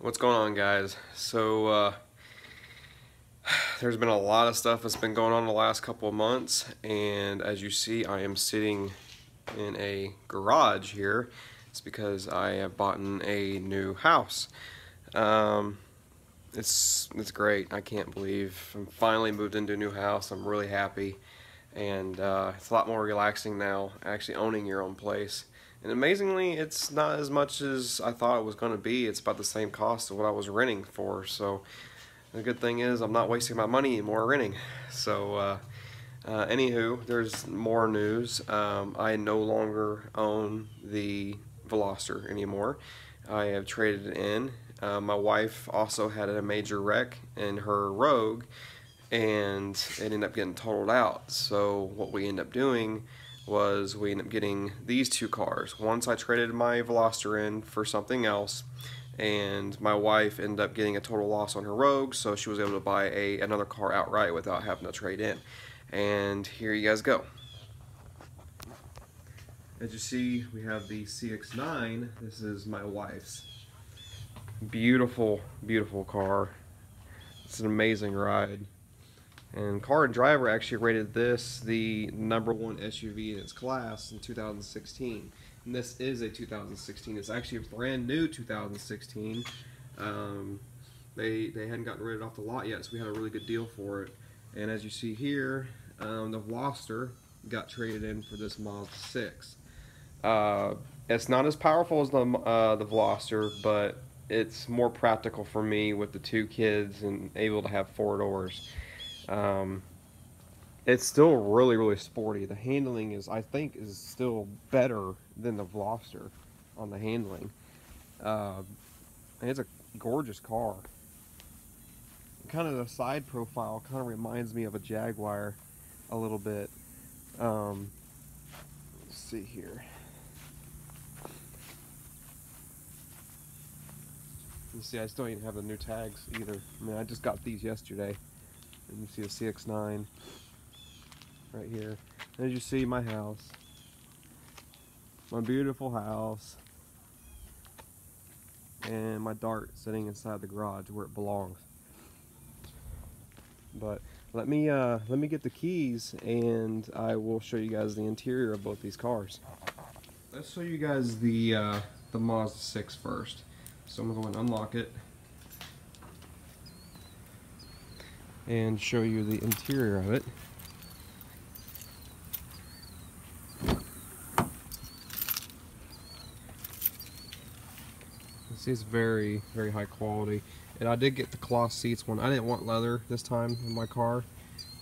What's going on, guys? So there's been a lot of stuff that's been going on the last couple of months, and as you see, I am sitting in a garage here. It's because I have bought a new house. It's great. I can't believe I'm finally moved into a new house. I'm really happy, and it's a lot more relaxing now, actually owning your own place. And amazingly, it's not as much as I thought it was going to be. It's about the same cost of what I was renting for. So the good thing is I'm not wasting my money anymore renting. So anywho, there's more news. I no longer own the Veloster anymore. I have traded it in. My wife also had a major wreck in her Rogue, and it ended up getting totaled out. So what we ended up doing was we ended up getting these two cars. Once I traded my Veloster in for something else, and my wife ended up getting a total loss on her Rogue, so she was able to buy another car outright without having to trade in. And here you guys go. As you see, we have the CX-9. This is my wife's. Beautiful, beautiful car. It's an amazing ride. And Car and Driver actually rated this the #1 SUV in its class in 2016. And this is a 2016. It's actually a brand new 2016. They hadn't gotten rid of it off the lot yet, so we had a really good deal for it. And as you see here, the Veloster got traded in for this Mazda 6. It's not as powerful as the Veloster, but it's more practical for me with the two kids and able to have 4 doors. It's still really sporty. The handling is, I think, is still better than the Veloster on the handling. And it's a gorgeous car. Kind of the side profile kind of reminds me of a Jaguar a little bit. Let's see here. You see, I still don't even have the new tags either. I mean, I just got these yesterday. And you see the CX-9 right here. And as you see, my house. My beautiful house. And my Dart sitting inside the garage where it belongs. But let me get the keys, and I will show you guys the interior of both these cars. Let's show you guys the Mazda 6 first. So I'm going to go and unlock it and show you the interior of it. You see, it's very high quality. And I did get the cloth seats one. I didn't want leather this time in my car,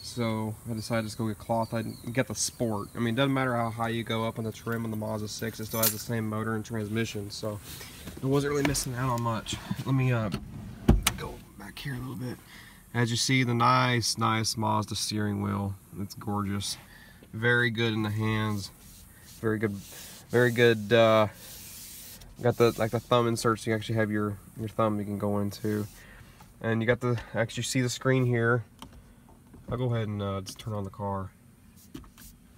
so I decided to just go get cloth. I didn't get the Sport. I mean, it doesn't matter how high you go up on the trim on the Mazda 6, it still has the same motor and transmission, so I wasn't really missing out on much. Let me go back here a little bit. As you see, the nice Mazda steering wheel. It's gorgeous. Very good in the hands. Very good. Got the thumb insert, so you actually have your thumb you can go into. And you got the, actually see the screen here. I'll go ahead and just turn on the car.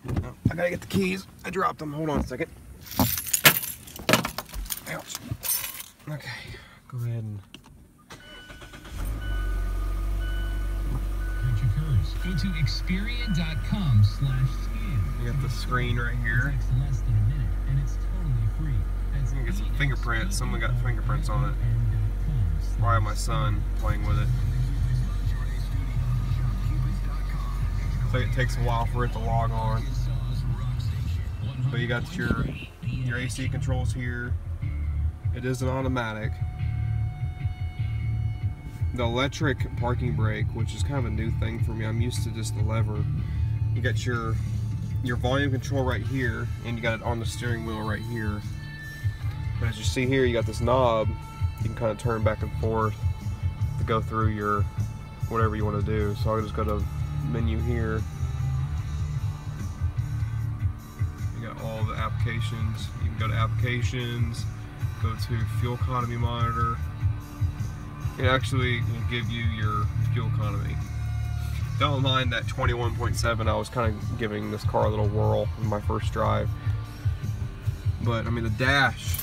Oh, I gotta get the keys. I dropped them. Hold on a second. Ouch. Okay, go ahead and... Go to Experian.com/scan. You got the screen right here. It takes less than a minute, and it's totally free. I'm gonna get some fingerprints. Someone got fingerprints on it. Probably my son playing with it. So it takes a while for it to log on. But you got your AC controls here. It is an automatic. The electric parking brake, which is kind of a new thing for me. I'm used to just the lever. You got your volume control right here, and you got it on the steering wheel right here. But as you see here, you got this knob. You can kind of turn back and forth to go through your whatever you want to do. So I'll just go to menu here. You got all the applications. You can go to applications, go to fuel economy monitor. It actually will give you your fuel economy. Don't mind that 21.7. I was kind of giving this car a little whirl in my first drive. But I mean, the dash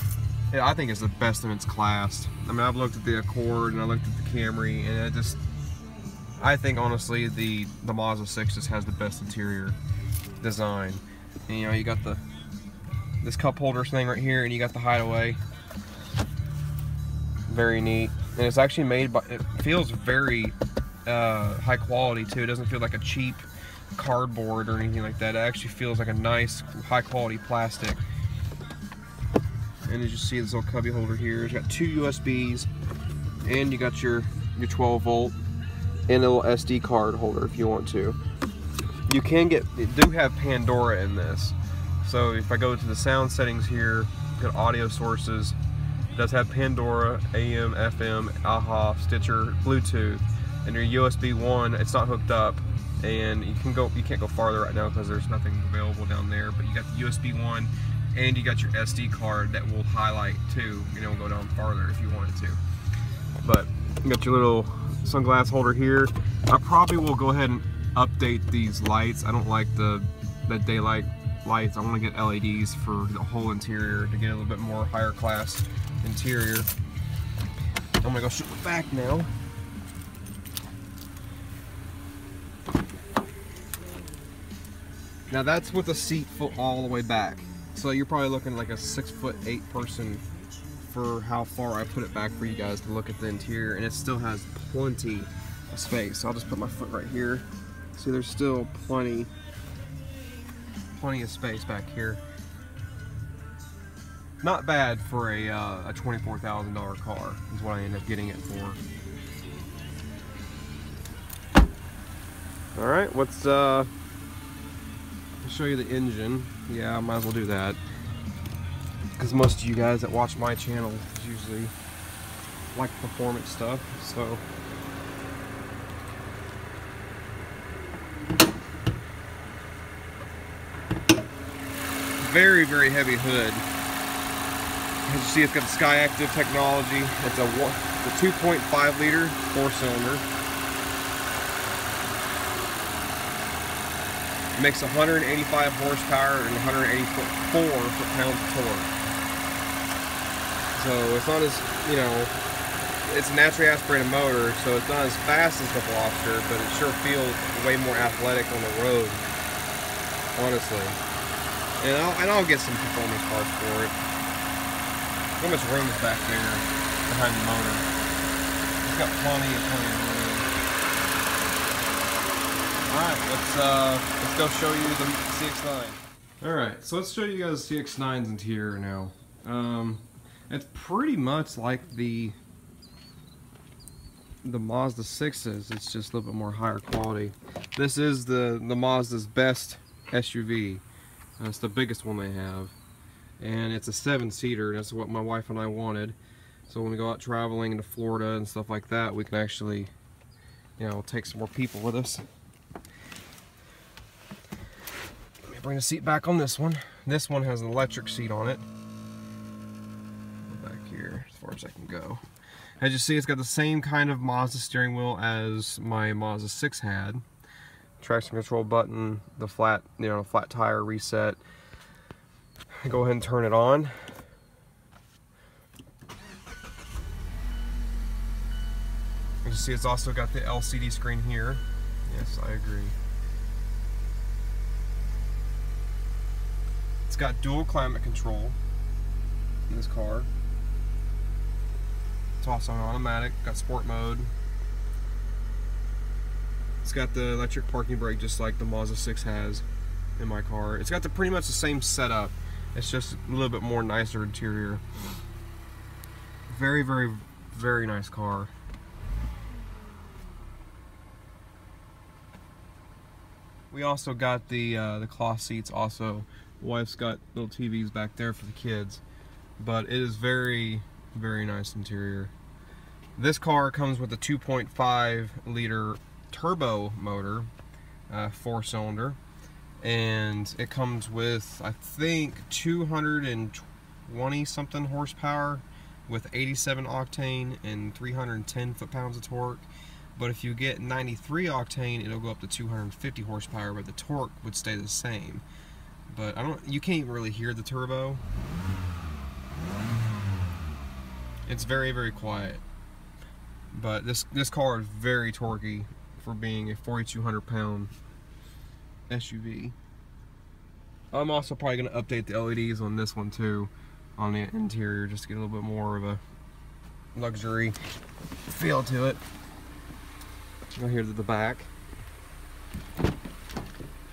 I think it's the best in its class. I mean, I've looked at the Accord and I looked at the Camry, and I think honestly the Mazda 6 just has the best interior design. And, you know, you got this cup holder thing right here, and you got the hideaway. Very neat, and it's actually made by. It feels very high quality too. It doesn't feel like a cheap cardboard or anything like that. It actually feels like a nice, high quality plastic. And as you see, this little cubby holder here, it's got 2 USBs, and you got your 12 volt and a little SD card holder if you want to. You can get, it do have Pandora in this. So if I go to the sound settings here, got audio sources. It does have Pandora, AM, FM, AHA, Stitcher, Bluetooth, and your USB 1. It's not hooked up, and you can't go farther right now because there's nothing available down there. But you got the USB 1. And you got your SD card that will highlight too, you know, go down farther if you wanted to. But you got your little sunglass holder here. I probably will go ahead and update these lights. I don't like the daylight lights. I want to get LEDs for the whole interior to get a little bit more higher class interior. I'm gonna go shoot the back now. Now that's with the seat all the way back. So you're probably looking like a 6'8" person for how far I put it back for you guys to look at the interior, and it still has plenty of space. So I'll just put my foot right here. See, there's still plenty of space back here. Not bad for a $24,000 car is what I ended up getting it for. All right, let's show you the engine. Yeah, I might as well do that, because most of you guys that watch my channel usually like performance stuff. So very, very heavy hood. As you see, it's got the Skyactiv technology. It's a 2.5 liter 4-cylinder. It makes 185 horsepower and 184 foot-pounds of torque. So it's not as, you know, it's a naturally aspirated motor, so it's not as fast as the Veloster, but it sure feels way more athletic on the road, honestly. And I'll get some performance parts for it. How much room is back there behind the motor? It's got plenty of room. Alright, let's go show you the CX-9. Alright, so let's show you guys the CX-9's interior now. It's pretty much like the Mazda 6's, it's just a little bit more higher quality. This is the Mazda's best SUV. It's the biggest one they have. And it's a 7-seater, that's what my wife and I wanted. So when we go out traveling into Florida and stuff like that, we can actually, you know, take some more people with us. Bring the seat back on this one. This one has an electric seat on it. Go back here as far as I can go. As you see, it's got the same kind of Mazda steering wheel as my Mazda 6 had. Traction control button, the flat, you know, flat tire reset. Go ahead and turn it on. As you see, it's also got the LCD screen here. Yes, I agree. It's got dual climate control in this car. It's also an automatic, got sport mode. It's got the electric parking brake just like the Mazda 6 has in my car. It's got pretty much the same setup. It's just a little bit more nicer interior. Very, very, very nice car. We also got the cloth seats also. Wife's got little TVs back there for the kids, but it is very, very nice interior. This car comes with a 2.5 liter turbo motor, 4-cylinder, and it comes with, I think, 220 something horsepower with 87 octane and 310 foot-pounds of torque. But if you get 93 octane, it'll go up to 250 horsepower, but the torque would stay the same. But you can't really hear the turbo. It's very, very quiet. But this car is very torquey for being a 4,200 pound SUV. I'm also probably going to update the LEDs on this one too, on the interior, just to get a little bit more of a luxury feel to it. Go here to the back.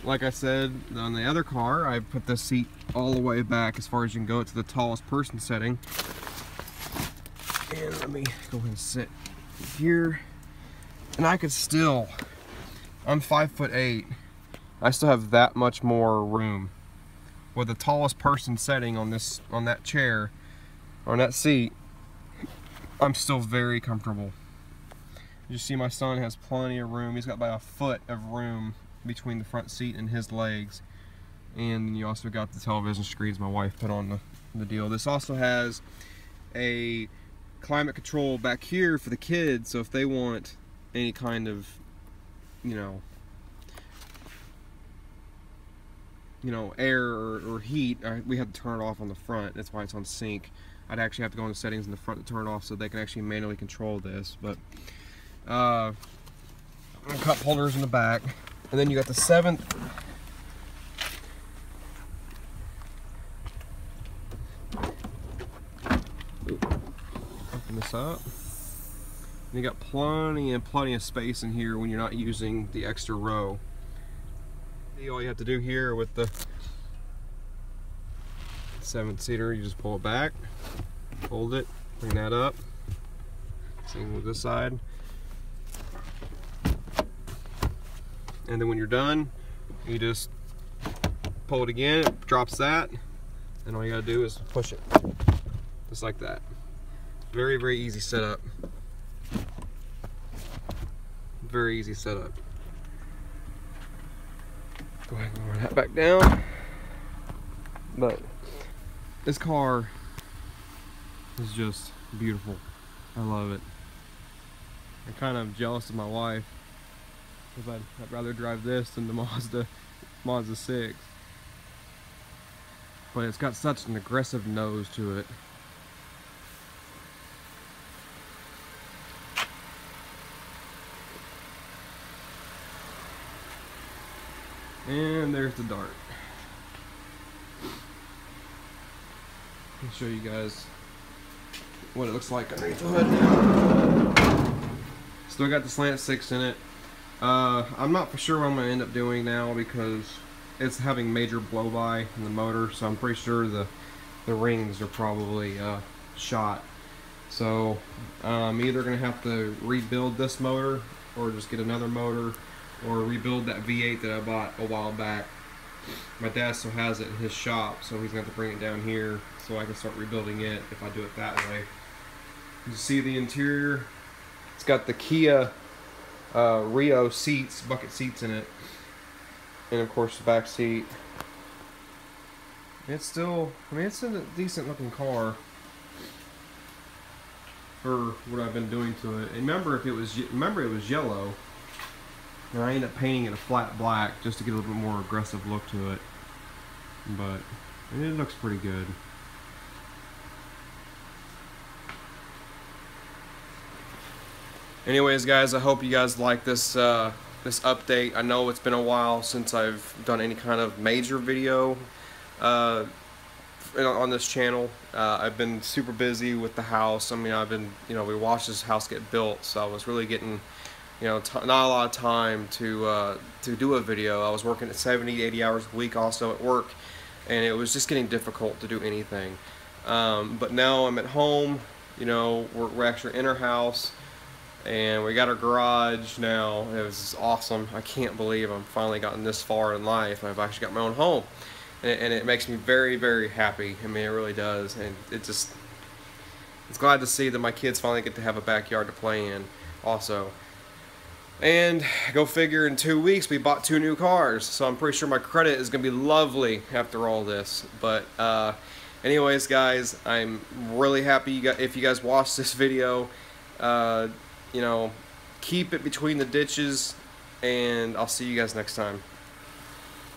Like I said on the other car, I put the seat all the way back as far as you can go to the tallest person setting. And let me go ahead and sit here. And I could still, I'm 5'8". I still have that much more room. With the tallest person setting on that chair, on that seat, I'm still very comfortable. You see my son has plenty of room. He's got about a foot of room between the front seat and his legs. And you also got the television screens my wife put on the deal. This also has a climate control back here for the kids, so if they want any kind of, you know, air or heat, we have to turn it off on the front. That's why it's on sync. I'd actually have to go into settings in the front to turn it off so they can actually manually control this. But cup holders in the back, and then you got the 7th. Open this up. And you got plenty of space in here when you're not using the extra row. All you have to do here with the 7th seater, you just pull it back, hold it, bring that up. Same with this side. And then when you're done, you just pull it again, it drops that, and all you gotta do is push it. Just like that. Very, very easy setup. Very easy setup. Go ahead and lower that back down. But this car is just beautiful. I love it. I'm kind of jealous of my wife, because I'd rather drive this than the Mazda 6. But it's got such an aggressive nose to it. And there's the Dart. I'll show you guys what it looks like underneath the hood. Still got the slant 6 in it. I'm not for sure what I'm going to end up doing now because it's having major blow-by in the motor, so I'm pretty sure the rings are probably shot. So I'm either going to have to rebuild this motor or just get another motor, or rebuild that V8 that I bought a while back. My dad still has it in his shop, so he's going to have to bring it down here so I can start rebuilding it if I do it that way. You see the interior? It's got the Kia Rio seats, bucket seats in it. And of course the back seat. It's still, I mean, it's a decent looking car for what I've been doing to it. And remember it was yellow. And I ended up painting it a flat black just to get a little bit more aggressive look to it. But it looks pretty good. Anyways, guys, I hope you guys like this this update. I know it's been a while since I've done any kind of major video on this channel. I've been super busy with the house. I mean, we watched this house get built, so I was really getting, not a lot of time to do a video. I was working at 70-80 hours a week also at work, and it was just getting difficult to do anything. But now I'm at home. We're actually in our house, and we got our garage now. It was awesome. I can't believe I'm finally gotten this far in life. I've actually got my own home, and it makes me very, very happy. I mean, it really does, and it's glad to see that my kids finally get to have a backyard to play in also. And go figure, in 2 weeks we bought 2 new cars, so I'm pretty sure my credit is gonna be lovely after all this. But anyways, guys, I'm really happy if you guys watched this video. Keep it between the ditches, and I'll see you guys next time.